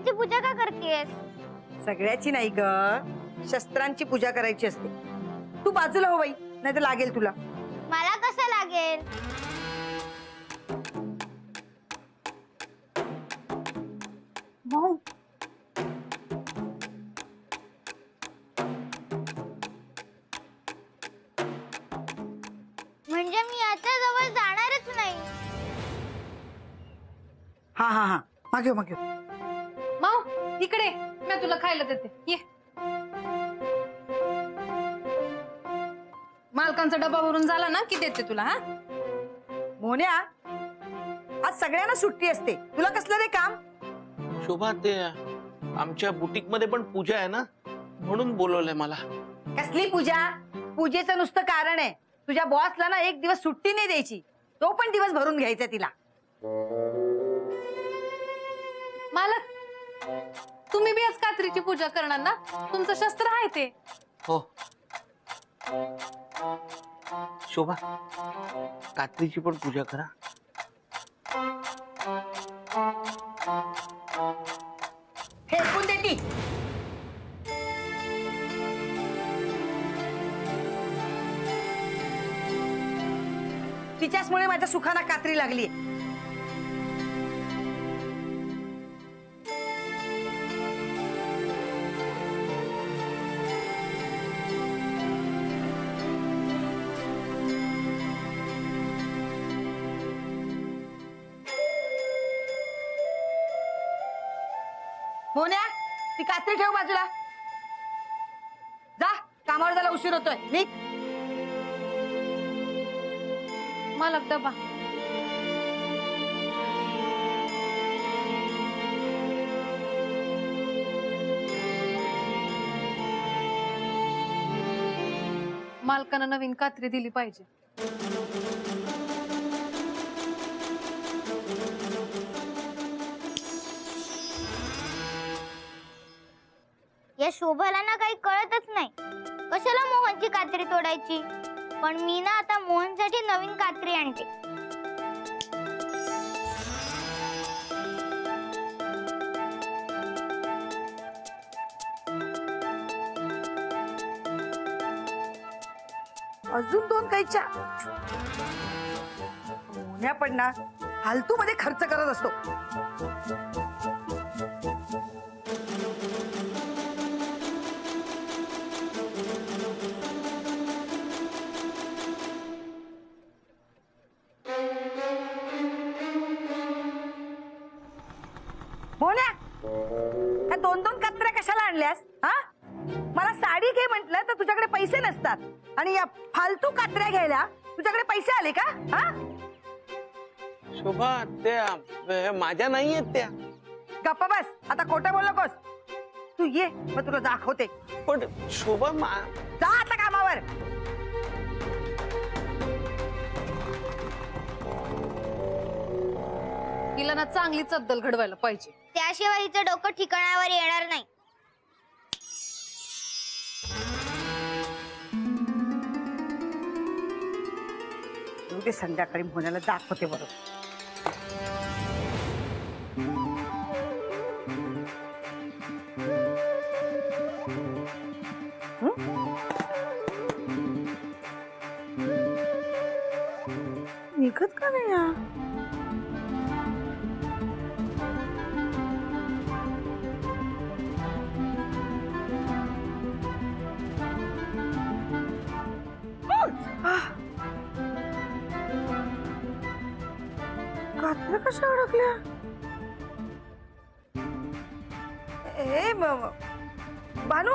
सगळ्याची पूजा का करतेस? सगळ्याची नाही ग, शस्त्रांची पूजा करायची असते. तू बाजूला हो बाई, नाही तर लागेल तुला. मला कसं लागेल? भाऊ म्हणजे मी याच्या जवळ जाणारच नाही. हा हा हा, मागे मागे. माऊ इकडे, मी तुला खायला देते, ये. मालकांचा डबा भरून झाला ना की देते तुला. हा मोन्या, आज सगळ्यांना सुट्टी असते, तुला कसलं रे काम? शोभा, ते आमच्या बुटीक मध्ये पण पूजा आहे ना, म्हणून बोलवलंय मला. कसली पूजा? पूजेचं नुसतं कारण आहे. तुझ्या बॉसला ना एक दिवस सुट्टी नाही द्यायची, तो पण दिवस भरून घ्यायचा तिला. मालक, तुम्ही बी आज कात्रीची पूजा करणार ना? तुमचं शस्त्र आहे ते. हो शोभा, कात्रीची पण पूजा करा. फेकून देती. तिच्याचमुळे माझ्या सुखाना कात्री लागली. मोन्या, ती कात्री ठेव बाजूला. जा, कामावर जायला उशीर होतोय. निघ. मालक डबा. मालकानं नवीन कात्री दिली पाहिजे. या शोभाला ना काही कळतच नाही, कशाला मोहनची कात्री तोडायची. पण मी ना आता मोहनसाठी नवीन कात्री आणते. अजून 2 कैच्या. मोन्या पण ना फालतू मध्ये खर्च करत असतो. मोन्या, ह्या 2-2 कात्र्या कशाला आणल्यास? हा, मला साडी घे म्हटलं तर तुझ्याकडे पैसे नसतात, आणि या फालतू कात्र्या घ्यायला तुझ्याकडे पैसे आले का? हा, शोभा, त्या माझ्या नाही आहेत त्या. गप्पा बस, आता खोटं बोल नकोस. तू ये, मग तुला दाखवते. पण शोभा, जा आता कामावर. हिला ना चांगली चद्दल घडवायला पाहिजे, त्याशिवाय हिचं डोकं ठिकाणावर येणार नाही. उद्या संध्याकाळी मोन्याला दाखवते बरोबर. निघत का नाही या? कात्र्या कशा अडकल्या? ए बानू,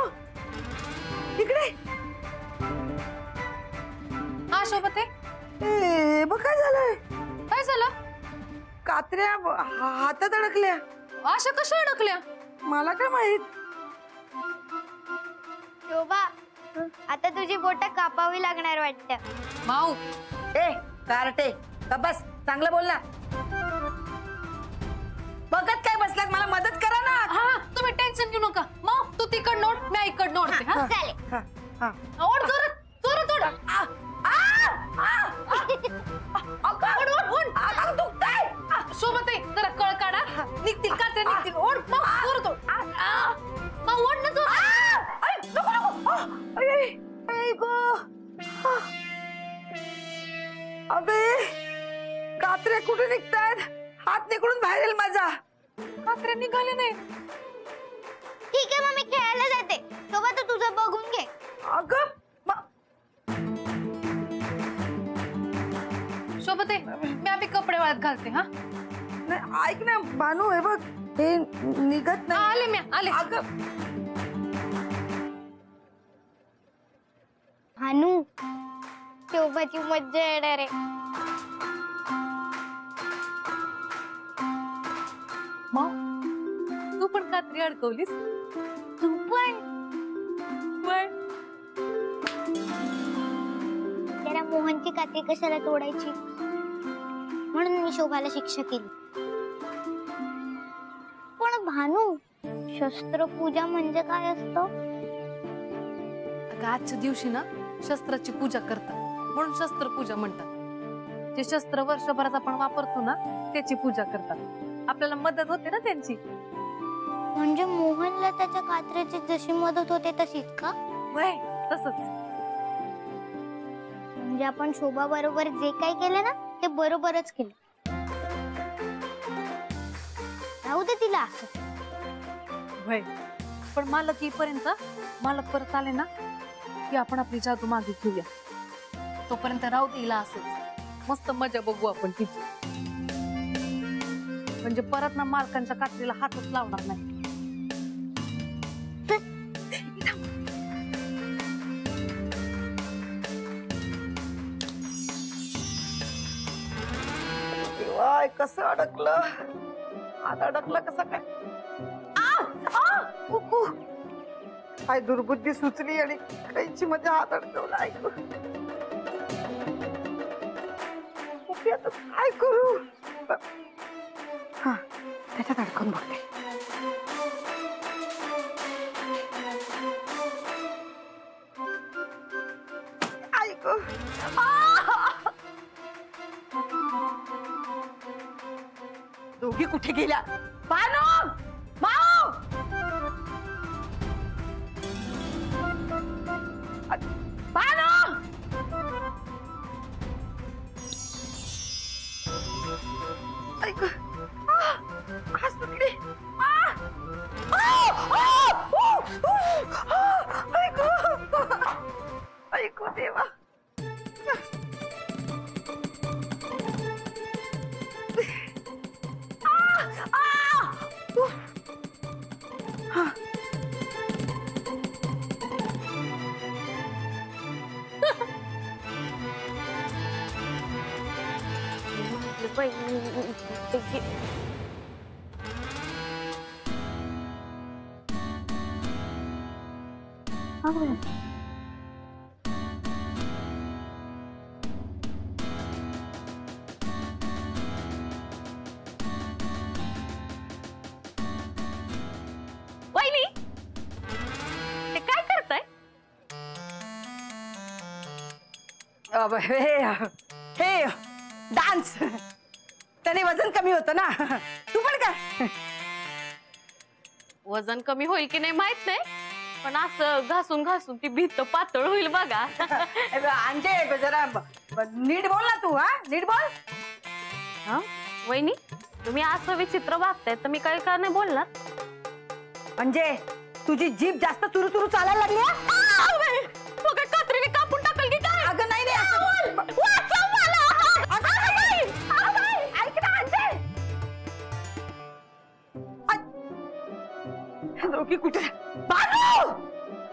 इकडे. हा शोभते, ए बघ काय झालंय. काय झालं? कात्र्या हातात अडकल्या. अशा कशा अडकल्या? मला काय माहित. शोभा, आता तुझी बोट कापावी लागणार वाटतं. माऊ, ए कारटे, बस, चांगलं बोल ना. बघत काय बसलात, मला मदत करा ना. हा तुम्ही टेन्शन घेऊ नका. माऊ, तू तिकड नोड, मी इकड नोडते. हा चालेल. हा, हा. ओढ जोरात, जोरात ओढ. शोभते, जरा कळ काढा, निघतील कात्र्या निघतील. ओढ माऊ, जोरात अबे कात्रे कुठे निघतायत? हात निघून बाहेर येईल माझा. कात्र्या निघाले नाही. ठीक आहे मग मी खेळायला जाते. शोभा तू तुझं बघून घे. अगं शोभते मी आम्ही कपडे वाळत घालते. हा नाही ऐक ना भानू, हे बघ हे निघत नाही. आले मी आले. अगं भानू शोभाची मज्जा येणार आहे. मग तू पण कात्री अडकवलीस. तू पण त्याला मोहनची कात्री कशाला तोडायची म्हणून मी शोभाला शिक्षा केली. पण भानू शस्त्रपूजा म्हणजे काय असतं? अगं आजच्या दिवशी ना शस्त्राची पूजा करतात म्हणून शस्त्रपूजा म्हणतात. जे शस्त्र वर्षभरात आपण वापरतो ना त्याची पूजा करतात. आपल्याला मदत होते ना त्यांची. म्हणजे मोहनला त्याच्या कात्रीची जशी मदत होते तशीच का? वय तसंच. म्हणजे आपण शोभा बरोबर जे काही केलं ना ते बरोबरच केलं. राहू दे तिला असं. वय पण मालक येईपर्यंत, मालक परत आले ना की आपण आपली जादू मागे घेऊया. तोपर्यंत राहू दे हिला असंच. मस्त मजा बघू आपण तिची. म्हणजे परत ना मालकांच्या कात्रीला हातच लावणार नाही. वाय कसं अडकलं. हात अडकलं कसं काय? कुकू काय दुर्बुद्धी सुचली आणि कैची मध्ये हात अडकवला. ऐकू आता काय करू? हा त्याच्यात अडकून बघते. ऐकू दोघी कुठे गेल्या? भानू माऊ भानू ऐक सुटली. ऐकू देवा. वहिनी ते काय करताय? हे डान्स त्याने वजन कमी होतं ना. तू पण काय? वजन कमी होईल की नाही माहित नाही पण असं घासून घासून ती भीत पातळ होईल बघा. अंजे जरा नीट बोल ना तू. हा नीट बोल. हा वहिनी तुम्ही असं विचित्र वागताय तर मी काय का नाही बोलणार. म्हणजे तुझी जीभ जास्त चुरू चुरू चालायला लागली. तो काय कात्रीने कापून टाकल की काय? अगं नाही नाही असं ऐक ना अंजे. दोघी कुठे? भानू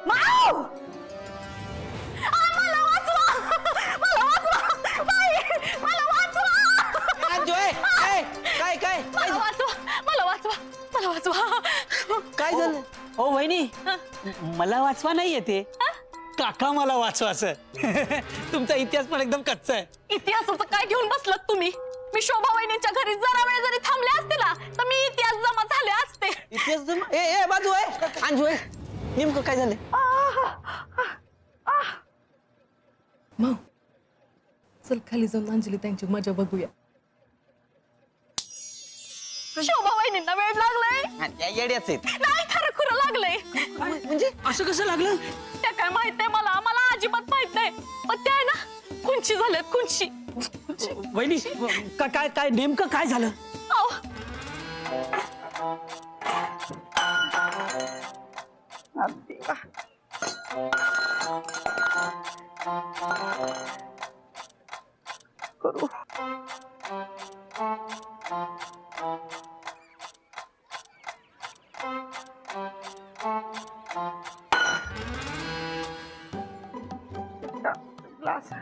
माऊ मला वाचवा. मला वाचवा बाई. मला वाचवा. काय काय मला वाचवा. मला वाचवा. मला वाचवा. काय झालं? ओ वहिनी मला वाचवा नाही येते. काका मला वाचवाचं. तुमचा इतिहास पण एकदम कच्चा आहे. इतिहासाचं काय घेऊन बसलात तुम्ही? मी शोभा वहिनीच्या घरी जरा वेळ जरी थांबले असते ना तर मी इतिहास जमा झाले असते. इतिहास जमा? ए बाजू आहे अंजू आहे. नेमकं काय झालं? मग चल खाली जाऊन अंजली त्यांची मजा बघूया. शोभा वहिनींना वेळ लागलाय. येड्याच आहेत. नाही खरं खुरं लागलंय. म्हणजे असं कसं लागलं? त्या काय माहित नाही मला. मला अजिबात माहित नाही. पण त्या आहे ना कुंची झाल्यात कुंची. वहिनी काय काय नेमकं काय झालं? करू ग्लास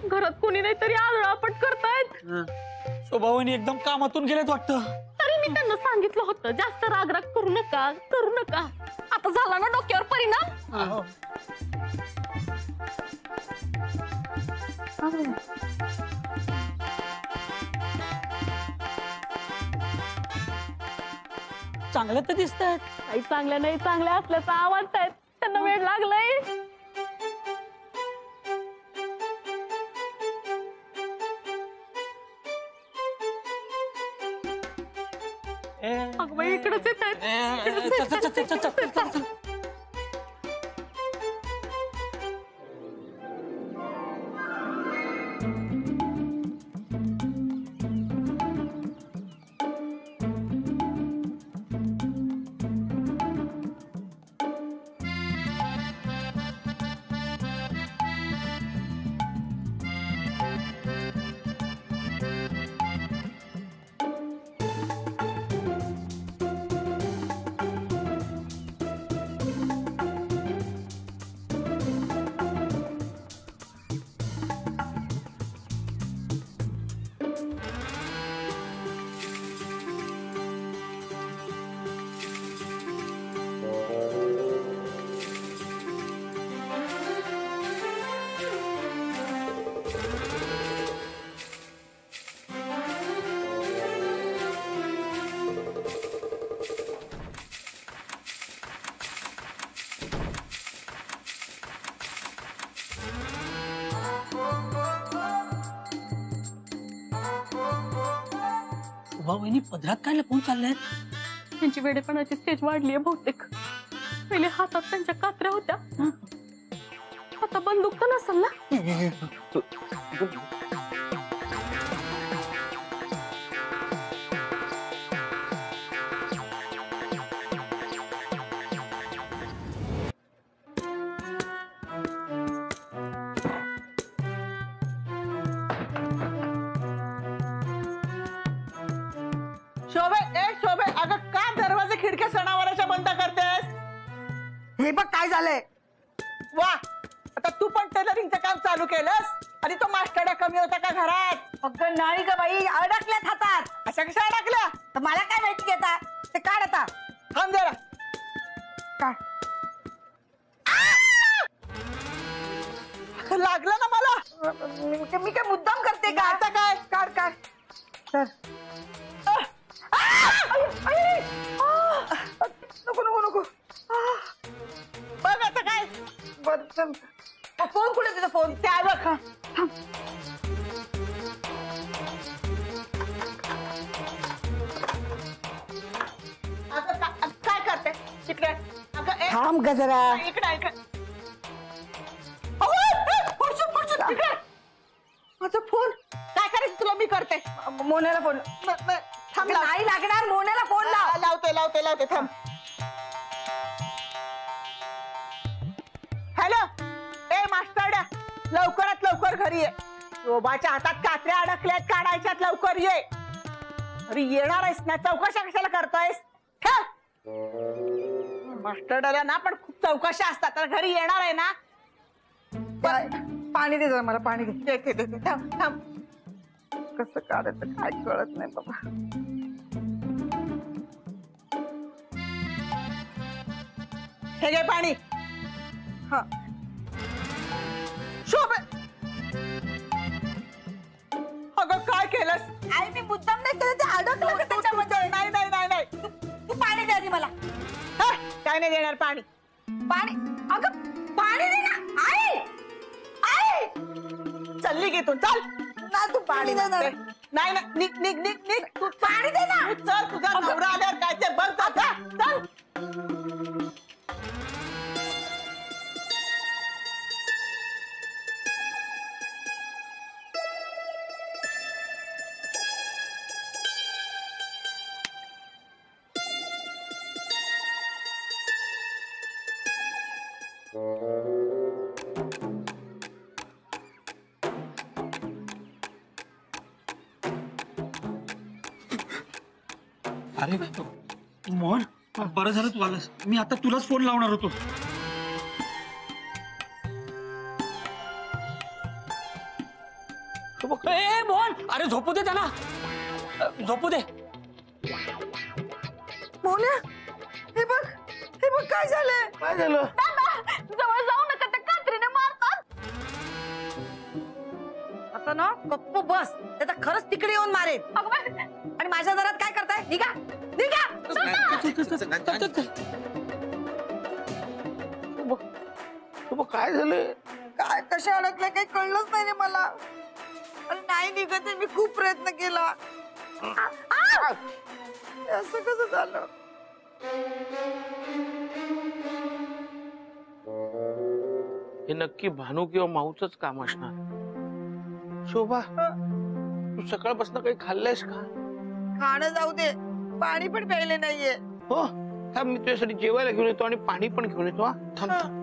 घरात कोणी नाही तरी आदळापट करतायत. शोभा वहिनी एकदम कामातून गेलेत वाटतं. तरी मी त्यांना सांगितलं होतं जास्त राग करू नका करू नका. आता झाला ना डोक्यावर परिणाम. चांगलं तर दिसतात. काही चांगल्या नाही चांगल्या असल्याचा आवाज आहेत. त्यांना वेळ लागलाय. अगं इकडेच येत आहेत. शोभा वहिनी पदरात काय लपून चालल्यात? त्यांची वेडेपणाची स्टेज वाढली आहे बहुतेक. पहिले हातात त्यांच्या कात्र्या होत्या. आता बंदूक तर नसेल ना. शोभे अगं का दरवाजे खिडक्या सणावाराच्या बंद करतेस? हे बघ काय झालंय. वा आता तू पण टेलरिंगचं काम चालू केलंस आणि तो मास्टरडा कमी होता का घरात? अगं नाही ग बाई अडकल्यात हातात. अशा कशा अडकल्या? तर मला काय माहिती आता. ते काढ आता. थांब जरा. काढ. लागलं ना मला. मी काय मुद्दाम करते का? आता काय काढ काढ तर नको नको नको. बघ आता काय. फोन कुठे तुझा फोन? त्या बघ. काय करते तिकडे? थांब ग जरा. इकडे इकडे माझा फोन. काय करायचं तुला? मी करते. मोन्याला फोन. थांब. नाही लागणार. मोन्याला फोन लावते लावते लावते. थांब. हॅलो ए मास्टरडा लवकरात लवकर घरी ये. शोभाच्या हातात कात्र्या अडकल्यात काढायच्यात. लवकर ये. अरे येणार आहेस ना? चौकशा कशाला करतोयस? मास्टरडाला ना पण खूप चौकशा असतात. तर घरी येणार आहे ना? पाणी दे जरा मला. पाणी दे. थांब थांब. कसं काढायचं काय कळत नाही बाबा. हे घे पाणी. हा शोभे अगं काय केलंस? आई मी मुद्दाम नाही केलं. ते अडकलं त्याच्यामध्ये. नाही नाही नाही नाही. तू पाणी दे आधी मला. काय नाही देणार पाणी. पाणी अगं पाणी दे ना आई. निघ इथून चल. ना तू पाणी देणार नाही ना. निघ निघ निघ निघ. तू पाणी दे ना. तू चल, तुझा नवरा आल्यावर काय ते बघ. चल. अरे मोहन, बरं झालं तू आलास. मी आता तुलाच फोन लावणार होतो. ए मोहन, अरे झोपू दे त्यांना, झोपू दे. मोन्या, हे बघ काय झालंय. काय झालं? जवळ जाऊ नका, त्या कात्रीने मारतात. आता ना गप्प बस. आता खरंच तिकडे येऊन मारेल. आणि माझ्या घरात काय करताय? निघा निघा. काय झालं? काय कशा अडकल्या काही कळलंच नाही रे मला. अरे नाही निघत आहे, मी खूप प्रयत्न केला. असं कसं झालं? हे नक्की भानू किंवा माऊचंच काम असणार. शोभा, तू सकाळपासून काही खाल्लंयस का? खाणं जाऊ दे, पाणी पण प्यायले नाहीये. हो, थांब, मी तुझ्यासाठी जेवायला घेऊन येतो आणि पाणी पण घेऊन येतो. हा, थांब थांब.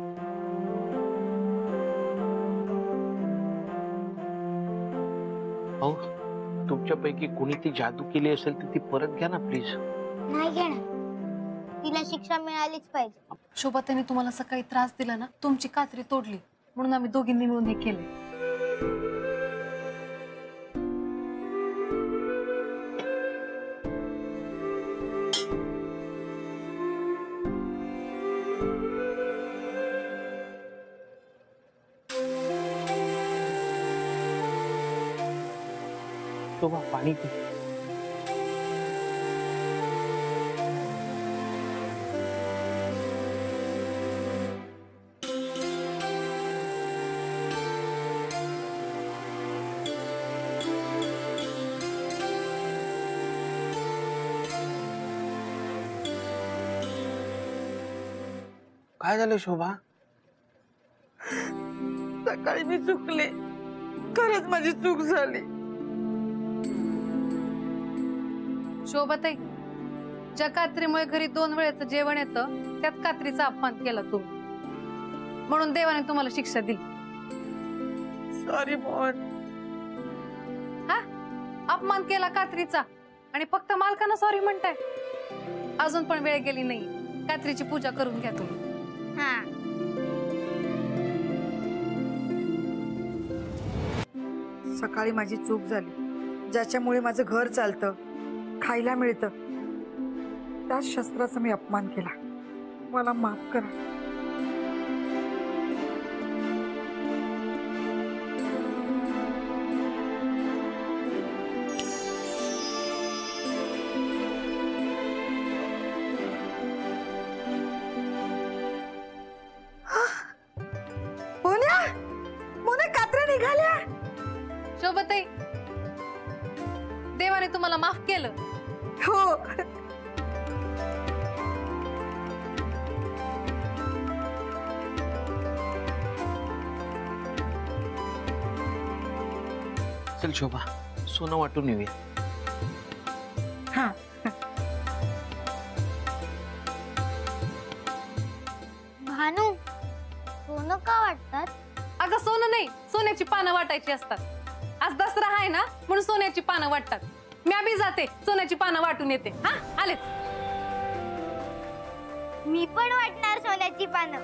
भाऊ, तुमच्यापैकी कोणी ती जादू केली असेल तर ती परत घ्या ना प्लीज. नाही घेणार, तिला शिक्षा मिळालीच पाहिजे. शोभा, त्याने तुम्हाला सकाळी त्रास दिला ना, तुमची कात्री तोडली म्हणून आम्ही दोघींनी मिळून हे केले. शोभा, पाणी पी. काय झालं शोभा? सकाळी मी चुकले, खरंच माझी चूक झाली. शोभाताई, ज्या कात्रीमुळे घरी 2 वेळेचं जेवण येतं त्यात कात्रीचा अपमान केला तुम्ही, म्हणून देवाने तुम्हाला शिक्षा दिली. सॉरी मोहन. हा, अपमान केला कात्रीचा आणि फक्त मालकांना सॉरी म्हणताय. अजून पण वेळ गेली नाही, कात्रीची पूजा करून घ्या तुम्ही. हा, सकाळी माझी चूक झाली, ज्याच्यामुळे माझं घर चालतं, खायला मिळतं, त्याच शस्त्राचा मी अपमान केला. मला माफ करा. मोन्या, कात्र्या निघाल्या. शोभाताई, देवाने तुम्हाला माफ केलं. हो. चल शोभा, सोनं वाटून येऊया. हा, भानू, सोनं का वाटतात? अगं सोनं नाही, सोन्याची पानं वाटायची असतात. आज दसरा आहे ना, म्हणून सोन्याची पानं वाटतात. मी आधी जाते, सोन्याची पानं वाटून येते. हा, आलेच. मी पण वाटणार सोन्याची पानं.